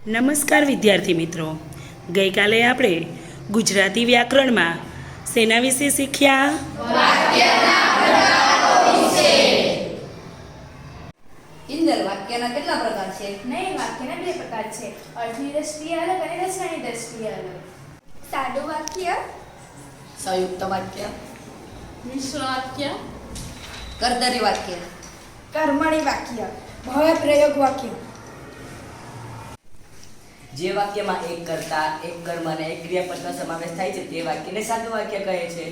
નમસ્કાર વિદ્યાર્થી મિત્રો, ગઈકાલે આપણે ગુજરાતી વ્યાકરણમાં શેના વિશે શીખ્યા? ઇન્દર, વાક્યના કેટલા પ્રકાર છે? નહીં, વાક્યના બે પ્રકાર છે. અર્થની દ્રષ્ટિએ અલગ અને રચનાની દ્રષ્ટિએ અલગ. સાદું વાક્ય, સંયુક્ત વાક્ય, મિશ્ર વાક્ય, કર્તરી વાક્ય, કર્મણી વાક્ય, ભાવ પ્રયોગ વાક્ય. જે વાક્યમાં એક કર્તા, એક કર્મ અને એક ક્રિયાપદનો સમાવેશ થાય છે તે વાક્યને સાદું વાક્ય કહે છે.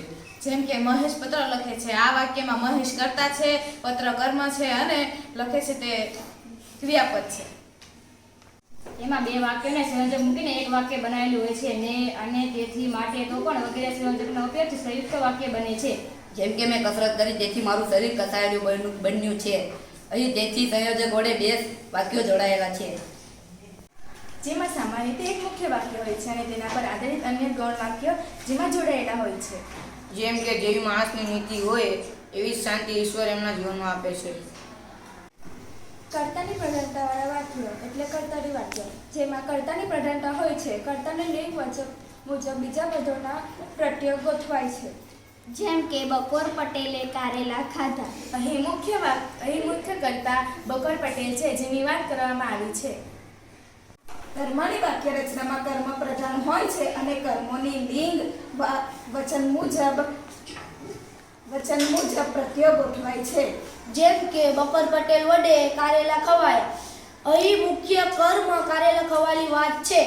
જેમ કે મહેશ પત્ર લખે છે, આ વાક્યમાં મહેશ કર્તા છે, પત્ર કર્મ છે અને લખે છે તે ક્રિયાપદ છે. એમાં બે વાક્યોને સંયોજક મૂકીને એક વાક્ય બનાવેલું હોય છે ને અને તેથી માટે તો પણ વગેરે સંયોજકનો ઉપયોગથી સંયુક્ત વાક્ય બને છે. જેમ કે મેં કસરત કરી તેથી મારું શરીર કસાયેલું બન્યું છે. અહીં તેથી સંયોજક વડે બે વાક્યો જોડાયેલા છે. જેમાં સામાન્ય રીતે એક મુખ્ય વાક્ય હોય છે અને તેના પર આધારિત અન્ય ગૌણ વાક્ય જેમાં જોડાયેલા હોય છે. જેમ કે જેવી માણસની નીતિ હોય એવી જ શાંતિ ઈશ્વર એમના જીવનમાં આપે છે. કર્તાની પ્રધાનતાવાળા વાક્યો એટલે કર્તરી વાક્ય, જેમાં કર્તાની પ્રધાનતા હોય છે. કર્તાને લિંગ મુજબ બીજા પદોના પ્રત્યયો ગોઠવાય છે. જેમ કે બકોર પટેલે કારેલા ખાધા. અહીં મુખ્ય કર્તા બકોર પટેલ છે જેની વાત કરવામાં આવી છે. કર્મની વાક્ય રચનામાં કર્મ પ્રધાન હોય છે અને કર્મોની લિંગ વચન મુજબ પ્રત્યયો ગોઠવાય છે. જેમ કે બકોર પટેલ વડે કારેલા ખવાય. અહીં મુખ્ય કર્મ કારેલા ખવાની વાત છે.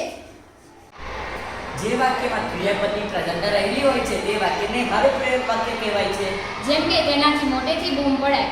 જે વાક્યમાં ક્રિયાપદની પ્રધાનતા રહેલી હોય છે તે વાક્યને ભાવે પ્રયોગ વાક્ય કહેવાય છે. જેમ કે તેનાથી મોટેથી બૂમ પડાય.